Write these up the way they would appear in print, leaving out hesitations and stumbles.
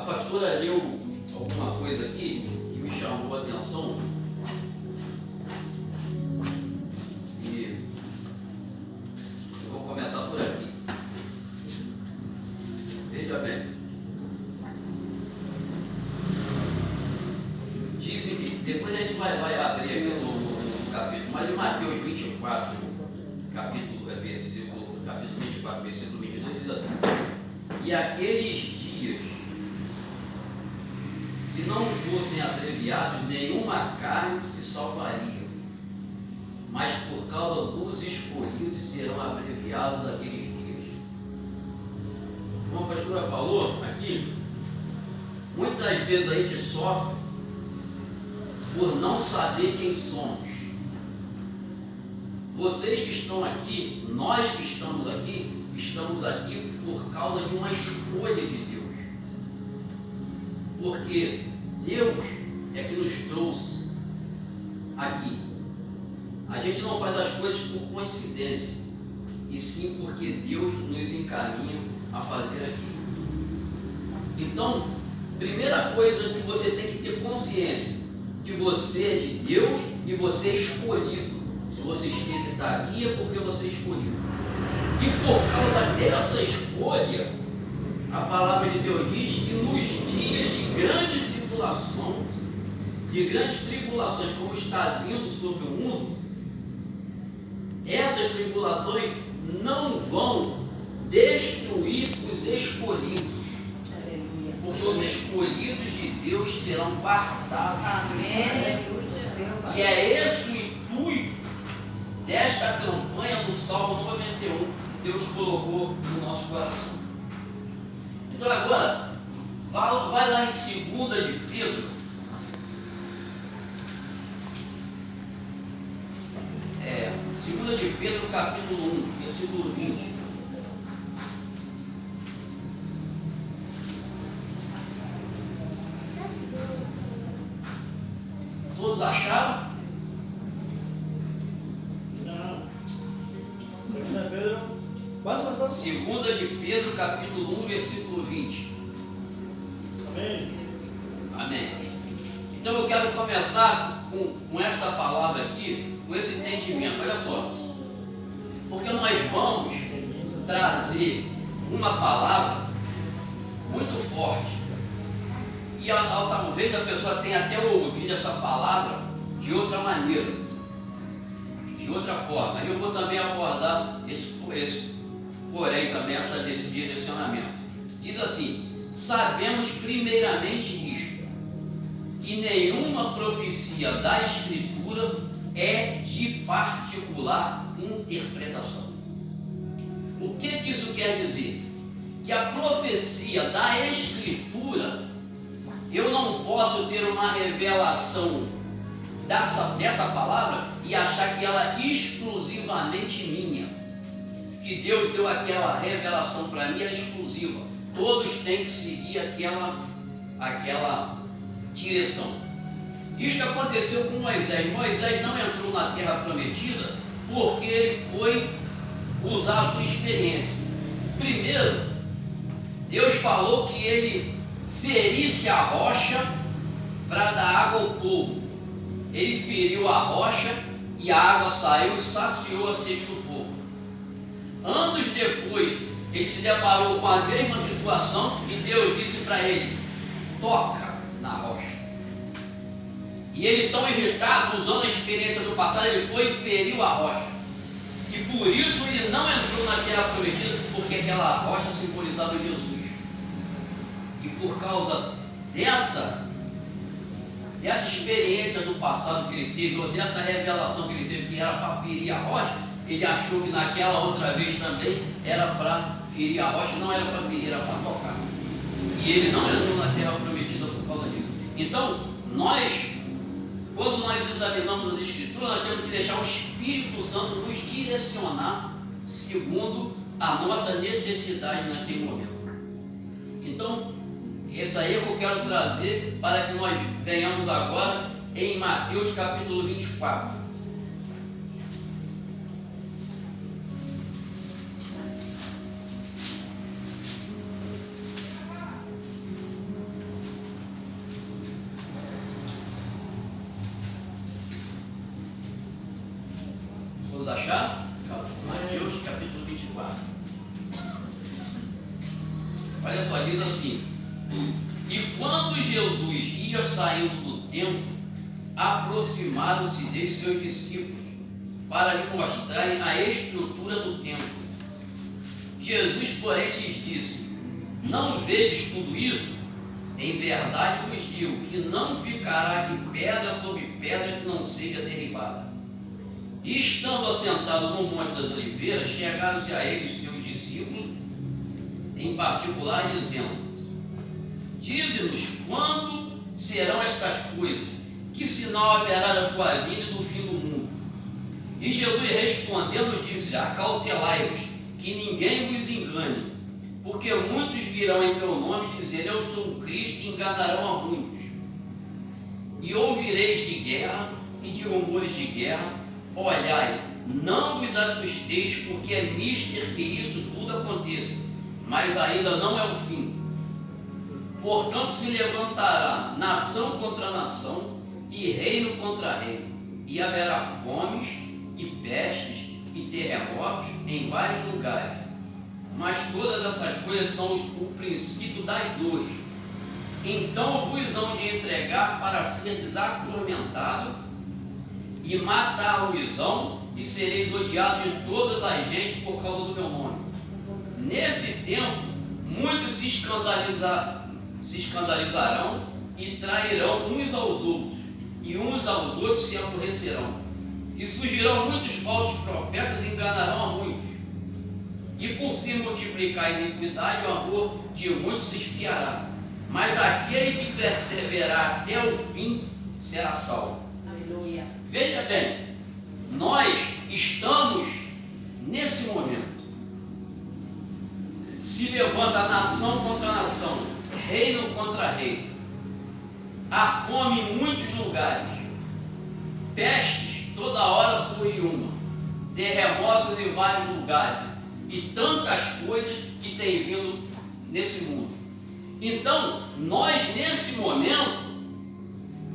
pastora leu alguma coisa aqui que me chamou a atenção. E eu vou começar por aqui. Veja bem. Dizem que depois a gente vai abrir aqui no capítulo, mas em Mateus 24, capítulo 24, versículo 22, diz assim: e aqueles dias, se não fossem abreviados, nenhuma carne se salvaria, mas por causa dos escolhidos serão abreviados aqueles dias. Como a pastora falou aqui, muitas vezes a gente sofre por não saber quem somos. Vocês que estão aqui, nós que estamos aqui por causa de uma escolha de Deus. Porque Deus é que nos trouxe aqui. A gente não faz as coisas por coincidência, e sim porque Deus nos encaminha a fazer aqui. Então, primeira coisa que você tem que ter consciência, que você é de Deus e você é escolhido. Se você está aqui é porque você é escolhido. E por causa dessa escolha, a palavra de Deus diz que nos dias de grandes tribulações, como está vindo sobre o mundo, essas tribulações não vão destruir os escolhidos. Aleluia. Porque os escolhidos de Deus serão guardados. Amém. E é esse o intuito desta campanha do Salmo 91 que Deus colocou no nosso coração. Então agora, vai lá em 2 de Pedro. 2 de Pedro, capítulo 1, versículo 20. Todos acharam? Não. 2 Pedro. Quanto, pastor? 2 de Pedro, capítulo 1, versículo 20. Amém. Amém. Então eu quero começar com essa palavra aqui, com esse entendimento. Olha só. Porque nós vamos trazer uma palavra muito forte. E talvez a pessoa tenha até ouvido essa palavra de outra maneira, de outra forma. E eu vou também abordar esse porém também esse direcionamento. Diz assim: sabemos primeiramente isto, que nenhuma profecia da Escritura é de particular interpretação. O que isso quer dizer? Que a profecia da Escritura, eu não posso ter uma revelação dessa palavra e achar que ela é exclusivamente minha. Que Deus deu aquela revelação para mim, é exclusiva. Todos têm que seguir aquela direção. Isto aconteceu com Moisés. Moisés não entrou na terra prometida porque ele foi usar a sua experiência. Primeiro, Deus falou que ele ferisse a rocha para dar água ao povo. Ele feriu a rocha e a água saiu e saciou a sede do povo. Anos depois, ele se deparou com a mesma situação e Deus disse para ele: toca na rocha. E ele, tão irritado, usando a experiência do passado, ele foi e feriu a rocha. E por isso ele não entrou na terra prometida, porque aquela rocha simbolizava Jesus. E por causa dessa experiência do passado que ele teve, ou dessa revelação que ele teve, que era para ferir a rocha, ele achou que naquela outra vez também era para ferir a rocha, não era para ferir, era para tocar. E ele não entrou na terra prometida por causa disso. Então, quando nós examinamos as Escrituras, nós temos que deixar o Espírito Santo nos direcionar segundo a nossa necessidade naquele momento. Então, esse aí é o que eu quero trazer para que nós venhamos agora em Mateus capítulo 24. Olha só, diz assim: e quando Jesus ia saindo do templo, aproximaram-se dele seus discípulos para lhe mostrarem a estrutura do templo. Jesus, porém, lhes disse: não vedes tudo isso? Em verdade vos digo que não ficará aqui pedra sobre pedra que não seja derribada. E estando assentado no Monte das Oliveiras, chegaram-se a ele os seus discípulos, em particular, dizendo: dize-nos quando serão estas coisas, que sinal haverá da tua vinda e do fim do mundo? E Jesus respondendo disse: acautelai-vos, que ninguém vos engane, porque muitos virão em meu nome dizendo: eu sou o Cristo, e enganarão a muitos. E ouvireis de guerra e de rumores de guerra. Olhai, não vos assusteis, porque é mister que isso tudo aconteça, mas ainda não é o fim. Portanto se levantará nação contra nação, e reino contra reino, e haverá fomes, e pestes, e terremotos em vários lugares. Mas todas essas coisas são o princípio das dores. Então vos hão de entregar para seres atormentados, e matar-vos-ão, e sereis odiados de todas as gentes por causa do meu nome. Nesse tempo, muitos se escandalizarão e trairão uns aos outros, e uns aos outros se aborrecerão. E surgirão muitos falsos profetas e enganarão a muitos. E por se multiplicar a iniquidade, o amor de muitos se esfriará. Mas aquele que perseverar até o fim será salvo. Aleluia. Veja bem, nós estamos nesse momento. Se levanta nação contra nação, reino contra reino. Há fome em muitos lugares. Pestes, toda hora surge uma. Terremotos em vários lugares. E tantas coisas que têm vindo nesse mundo. Então, nós nesse momento,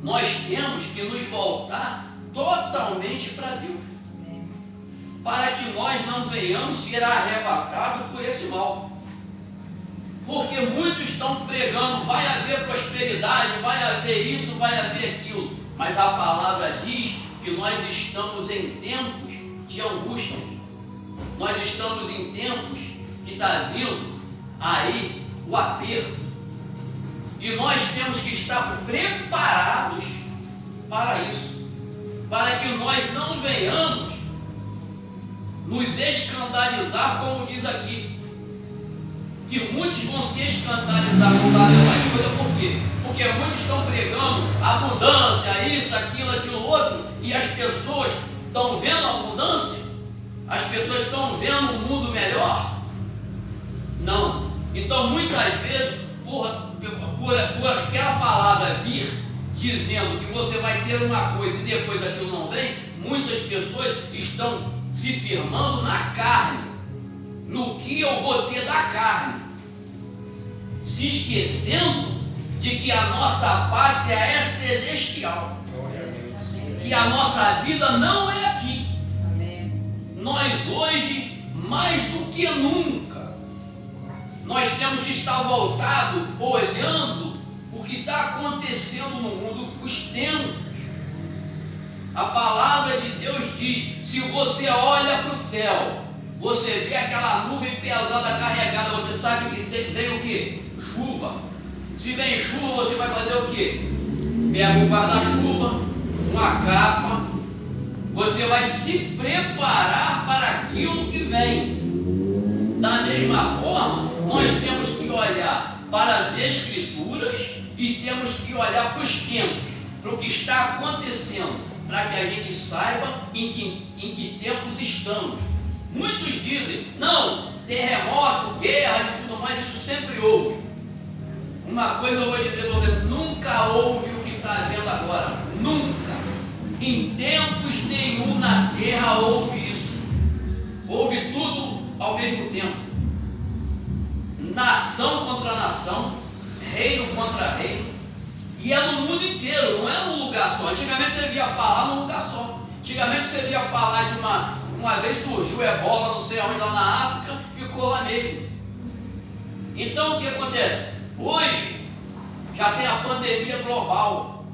nós temos que nos voltar totalmente para Deus, para que nós não venhamos ser arrebatados por esse mal. Porque muitos estão pregando: vai haver prosperidade, vai haver isso, vai haver aquilo. Mas a palavra diz que nós estamos em tempos de angústia. Nós estamos em tempos que está vindo aí o aperto. E nós temos que estar preparados para isso, para que nós não venhamos nos escandalizar, como diz aqui, que muitos vão se escandalizar com essas coisas. Por quê? Porque muitos estão pregando abundância, isso, aquilo outro, e as pessoas estão vendo a abundância, as pessoas estão vendo um mundo melhor? Não. Então muitas vezes, por aquela palavra vir dizendo que você vai ter uma coisa e depois aquilo não vem, muitas pessoas estão se firmando na carne, no que eu vou ter da carne, se esquecendo de que a nossa pátria é celestial, que a nossa vida não é aqui. Nós hoje, mais do que nunca, nós temos que estar voltado, olhando o que está acontecendo no mundo, os tempos. A palavra de Deus diz: se você olha para o céu, você vê aquela nuvem pesada carregada, você sabe que vem o que? Chuva. Se vem chuva, você vai fazer o que? Pega um guarda-chuva, uma capa, você vai se preparar para aquilo que vem. Da mesma forma, nós temos que olhar para as Escrituras e temos que olhar para os tempos, para o que está acontecendo, para que a gente saiba em que tempos estamos. Muitos dizem: não, terremoto, guerra e tudo mais, isso sempre houve. Uma coisa eu vou dizer para você: nunca houve o que está havendo agora. Nunca. Em tempos nenhum na terra houve isso. Houve tudo ao mesmo tempo. Nação contra nação, reino contra reino. E é no mundo inteiro, não é num lugar só. Antigamente você via falar num lugar só. Antigamente você via falar de uma vez surgiu ebola, não sei aonde, lá na África, ficou lá mesmo. Então o que acontece? Hoje já tem a pandemia global.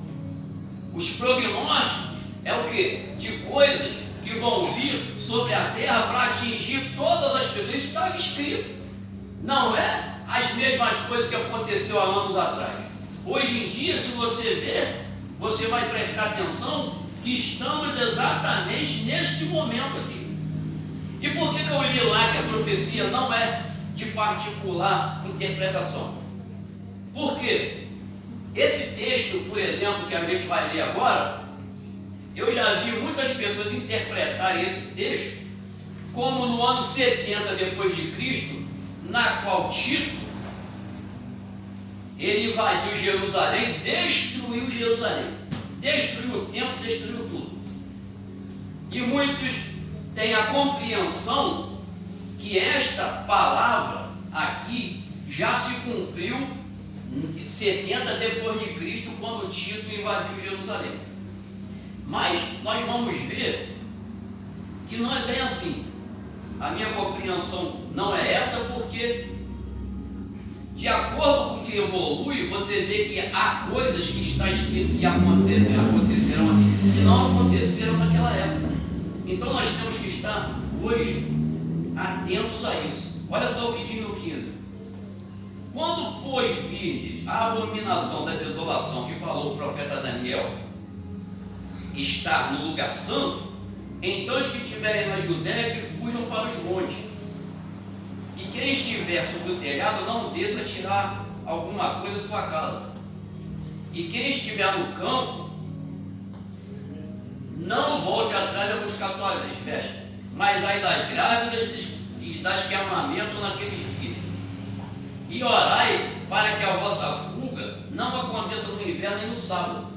Os prognósticos é o que? De coisas que vão vir sobre a terra para atingir todas as pessoas. Isso está escrito. Não é as mesmas coisas que aconteceu há anos atrás. Hoje em dia, se você ver, você vai prestar atenção que estamos exatamente neste momento aqui. E por que eu li lá que a profecia não é de particular interpretação? Porque esse texto, por exemplo, que a gente vai ler agora, eu já vi muitas pessoas interpretarem esse texto como no ano 70 depois de Cristo, na qual Tito ele invadiu Jerusalém, destruiu Jerusalém, destruiu o templo, destruiu tudo. E muitos têm a compreensão que esta palavra aqui já se cumpriu em 70 depois de Cristo, quando Tito invadiu Jerusalém. Mas nós vamos ver que não é bem assim. A minha compreensão não é essa, porque de acordo com o que evolui, você vê que há coisas que está escrito que acontecerão aqui, que não aconteceram naquela época. Então nós temos que estar hoje atentos a isso. Olha só o que diz no 15. Quando, pois, virdes a abominação da desolação que falou o profeta Daniel estar no lugar santo, então os que estiverem na Judéia que fujam para os montes. E quem estiver sobre o telhado não desça a tirar alguma coisa da sua casa. E quem estiver no campo não volte atrás a buscar suas vestes, mas ai das grávidas e das que amamentam naqueles dias. E orai para que a vossa fuga não aconteça no inverno nem no sábado,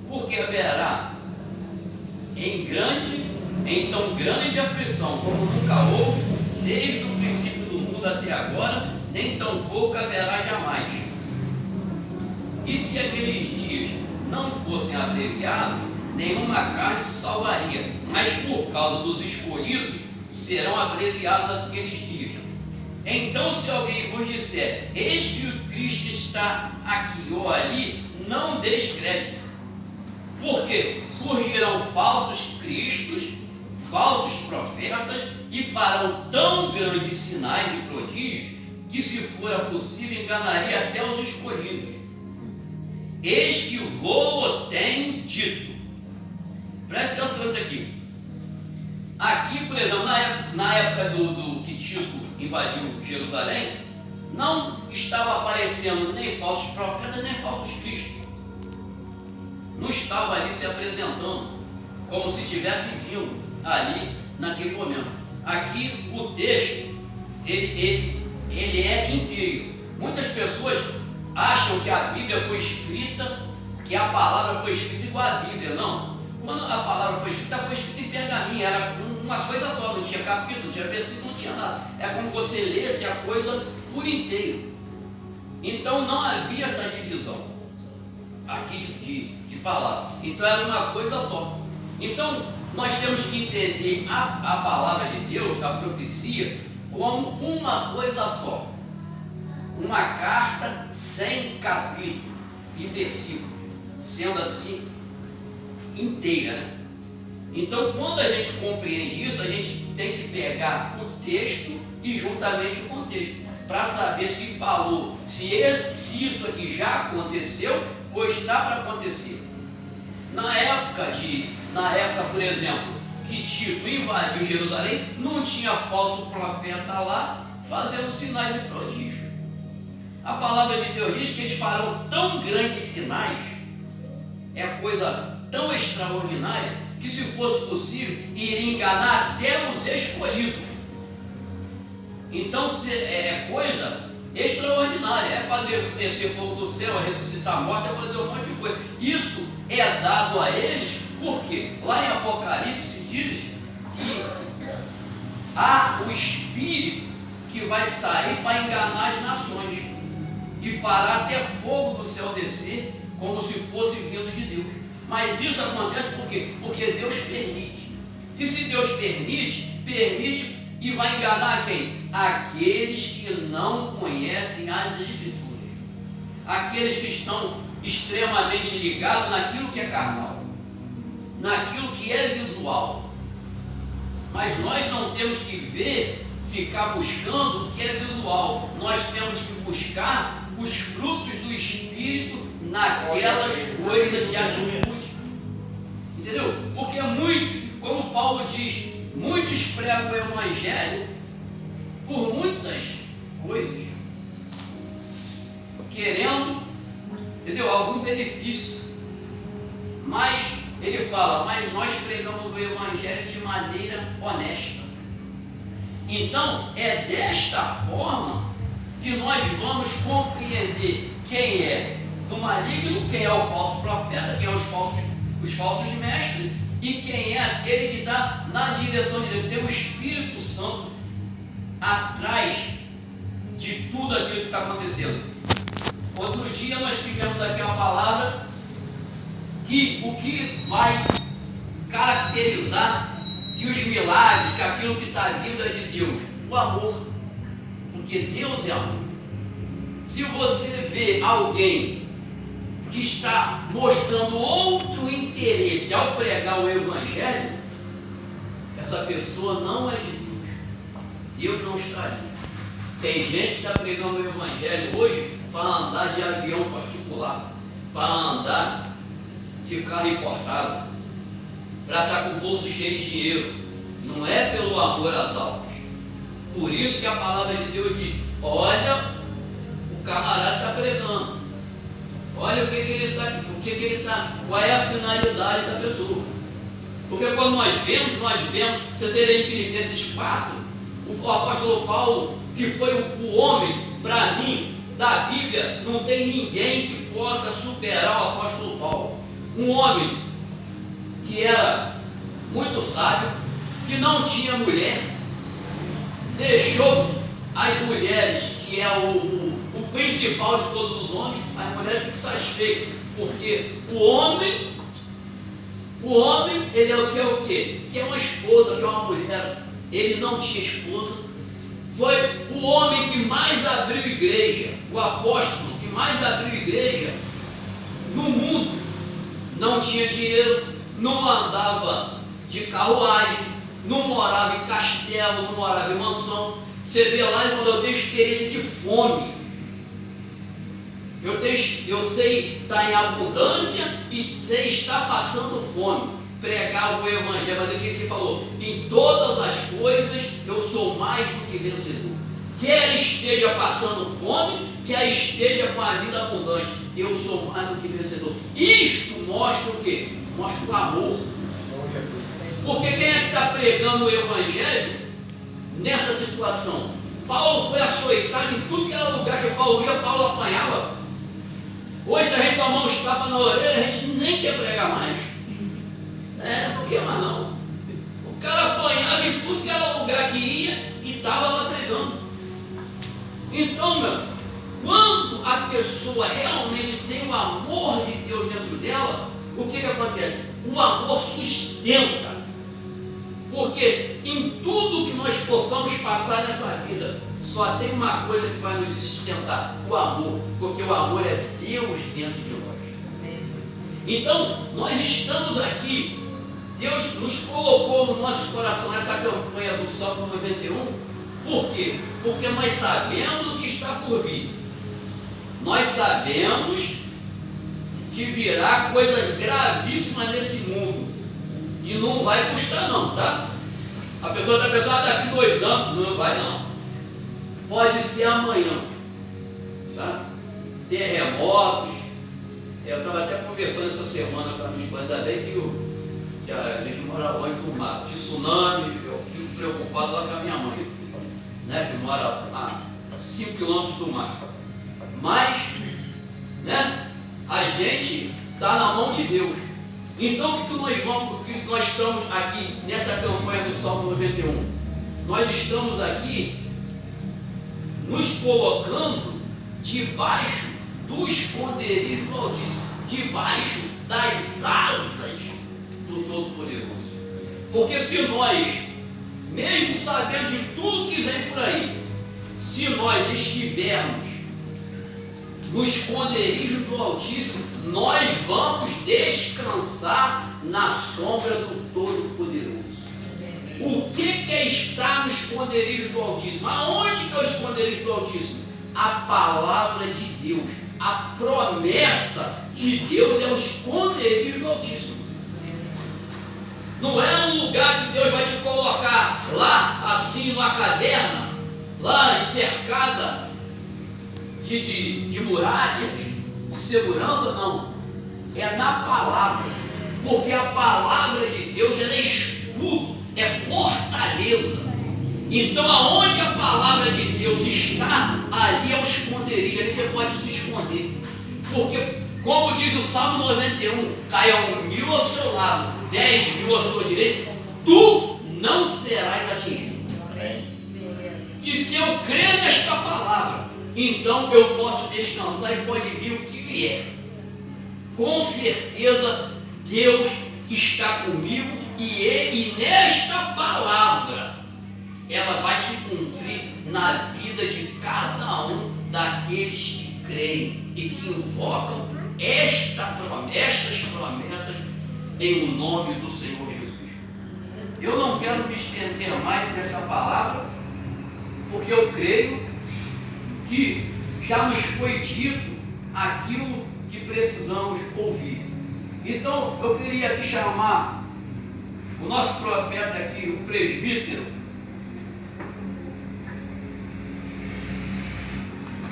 porque haverá em tão grande aflição como nunca houve, desde o princípio do mundo até agora, nem tão pouco haverá jamais. E se aqueles dias não fossem abreviados, nenhuma carne se salvaria, mas por causa dos escolhidos serão abreviados aqueles dias. Então, se alguém vos disser, eis que o Cristo está aqui ou ali, não deis crédito, porque surgirão falsos cristos, falsos profetas, e farão tão grandes sinais e prodígios, que se fora possível enganaria até os escolhidos. Eis que vou tenho dito. Presta atenção nisso aqui. Aqui, por exemplo, na época do que Tito invadiu Jerusalém, não estava aparecendo nem falsos profetas, nem falsos cristos. Não estava ali se apresentando como se tivesse vindo ali naquele momento. Aqui o texto ele é inteiro. Muitas pessoas acham que a Bíblia foi escrita, que a palavra foi escrita igual a Bíblia. Não. Quando a palavra foi escrita em pergaminho, era uma coisa só, não tinha capítulo, não tinha versículo, não tinha nada. É como você lesse a coisa por inteiro. Então não havia essa divisão aqui de palavras. Então era uma coisa só. Então nós temos que entender a palavra de Deus, a profecia, como uma coisa só. Uma carta sem capítulo e versículos, sendo assim inteira, né? Então, quando a gente compreende isso, a gente tem que pegar o texto e juntamente o contexto, para saber se falou, se isso aqui já aconteceu ou está para acontecer. Na época, por exemplo, que Tito invadiu Jerusalém, não tinha falso profeta lá fazendo sinais e prodígios. A palavra de Deus diz que eles farão tão grandes sinais, é coisa tão extraordinária, que se fosse possível, iria enganar até os escolhidos. Então é coisa extraordinária, é fazer descer fogo do céu, é ressuscitar morte, é fazer um monte de coisa. Isso é dado a eles, porque lá em Apocalipse diz que há o Espírito que vai sair para enganar as nações e fará até fogo do céu descer, como se fosse vindo de Deus. Mas isso acontece por quê? Porque Deus permite. E se Deus permite E vai enganar quem? Aqueles que não conhecem as Escrituras. Aqueles que estão extremamente ligados naquilo que é carnal, naquilo que é visual. Mas nós não temos que ver, ficar buscando o que é visual. Nós temos que buscar os frutos do Espírito naquelas coisas de atitude. Entendeu? Porque muitos, como Paulo diz, muitos pregam o Evangelho por muitas coisas, querendo, entendeu? Algum benefício. Mas ele fala, mas nós pregamos o Evangelho de maneira honesta. Então, é desta forma que nós vamos compreender quem é do maligno, quem é o falso profeta, quem é os falsos mestres e quem é aquele que está na direção de Deus. Tem o Espírito Santo atrás de tudo aquilo que está acontecendo. Outro dia nós tivemos aqui uma palavra que o que vai caracterizar que os milagres, que aquilo que está vindo é de Deus, o amor, porque Deus é amor. Se você vê alguém que está mostrando outro interesse ao pregar o Evangelho, essa pessoa não é de Deus. Deus não está ali. Tem gente que está pregando o Evangelho hoje para andar de avião particular, para andar de carro importado, para estar com o bolso cheio de dinheiro. Não é pelo amor às almas. Por isso que a palavra de Deus diz: olha, o camarada está pregando. Olha o que ele está, qual é a finalidade da pessoa. Porque quando nós vemos, se você ler em Filipenses 4, o apóstolo Paulo, que foi o homem, para mim, da Bíblia, não tem ninguém que possa superar o apóstolo Paulo. Um homem que era muito sábio, que não tinha mulher, deixou as mulheres, que é o principal de todos os homens, as mulheres ficam satisfeitas, porque o homem, ele é o quê? Que é uma esposa, que é uma mulher. Ele não tinha esposa, foi o homem que mais abriu igreja, o apóstolo que mais abriu igreja no mundo. Não tinha dinheiro, não andava de carruagem, não morava em castelo, não morava em mansão. Você vê lá e falou: eu tenho experiência de fome. Eu sei estar em abundância e sei estar passando fome. Pregava o Evangelho, mas o que ele falou? Em todas as coisas eu sou mais do que vencedor. Quer esteja passando fome, quer esteja com a vida abundante, eu sou mais do que vencedor. Isto mostra o quê? Mostra o amor. Porque quem é que está pregando o Evangelho nessa situação? Paulo foi açoitado em tudo que era lugar que Paulo ia, Paulo apanhava. Hoje, se a gente tomar uns tapas na orelha, a gente nem quer pregar mais. Por que mais não? O cara apanhava em tudo que era lugar que ia e estava lá pregando. Então, meu, quando a pessoa realmente tem o amor de Deus dentro dela, o que acontece? O amor sustenta. Porque em tudo que nós possamos passar nessa vida, só tem uma coisa que vai nos sustentar: o amor. Porque o amor é Deus dentro de nós. Então, nós estamos aqui, Deus nos colocou no nosso coração essa campanha do Salmo 91. Por quê? Porque nós sabemos o que está por vir. Nós sabemos que virá coisas gravíssimas nesse mundo. E não vai custar não, tá? A pessoa está pensando: daqui 2 anos, não vai não. Pode ser amanhã, tá? Terremotos. Eu estava até conversando essa semana com a minha esposa, ainda bem que a gente mora longe do mar. Tsunami, eu fico preocupado lá com a minha mãe, né? Que mora a 5 quilômetros do mar. Mas, né? A gente está na mão de Deus. Então, o que nós estamos aqui nessa campanha do Salmo 91? Nós estamos aqui nos colocando debaixo do esconderijo do Altíssimo, debaixo das asas do Todo-Poderoso. Porque se nós mesmo sabendo de tudo que vem por aí, se nós estivermos no esconderijo do Altíssimo, nós vamos descansar na sombra do Todo-Poderoso. O que é estar no esconderijo do Altíssimo? Aonde que é o esconderijo do Altíssimo? A palavra de Deus, a promessa de Deus é o esconderijo do Altíssimo. Não é um lugar que Deus vai te colocar lá, assim, numa caverna, lá cercada de muralhas, de segurança, não. É na palavra, porque a palavra de Deus ela é escudo, é fortaleza. Então, aonde a palavra de Deus está, ali é o esconderijo, ali você pode se esconder. Porque, como diz o Salmo 91, caia 1.000 ao seu lado, 10.000 à sua direita, tu não serás atingido. E se eu crer nesta palavra, então eu posso descansar e pode vir o que vier. Com certeza, Deus está comigo e nesta palavra, ela vai se cumprir na vida de cada um daqueles que creem e que invocam estas promessas em o nome do Senhor Jesus. Eu não quero me estender mais nessa palavra, porque eu creio que já nos foi dito aquilo que precisamos ouvir. Então, eu queria aqui chamar o nosso profeta aqui, o presbítero,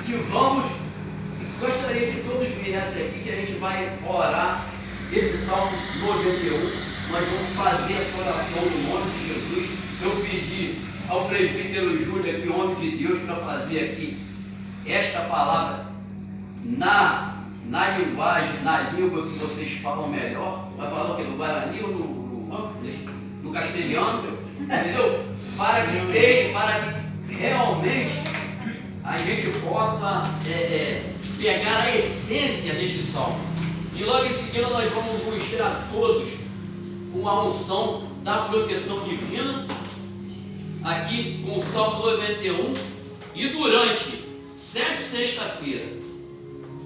que gostaria que todos viessem aqui, que a gente vai orar esse Salmo 91, nós vamos fazer essa oração no nome de Jesus. Eu pedi ao presbítero Júlio aqui, homem de Deus, para fazer aqui esta palavra na linguagem, na língua que vocês falam melhor. Vai falar o quê? No Guarani ou no castelhano? Entendeu? Para que realmente a gente possa pegar a essência deste salmo. E logo em seguida nós vamos ungir a todos com a unção da proteção divina, aqui com o Salmo 91, e durante 7 sexta-feira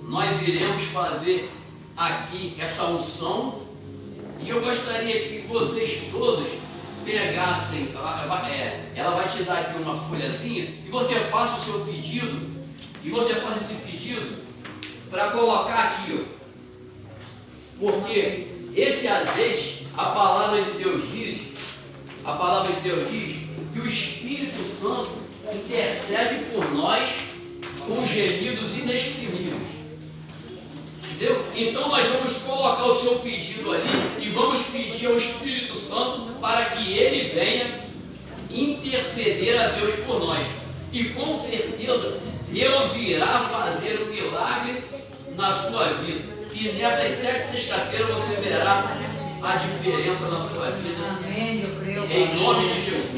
nós iremos fazer aqui essa unção, e eu gostaria que vocês todos pegassem, ela vai te dar aqui uma folhazinha, e você faça o seu pedido, para colocar aqui, ó, porque esse azeite, a palavra de Deus diz que o Espírito Santo intercede por nós com gemidos inexprimíveis. Entendeu? Então nós vamos colocar o seu pedido ali e vamos pedir ao Espírito Santo para que ele venha interceder a Deus por nós. E com certeza Deus irá fazer um milagre na sua vida. E nessas 7 sexta-feiras você verá a diferença na sua vida. Amém, eu creio. Em nome de Jesus.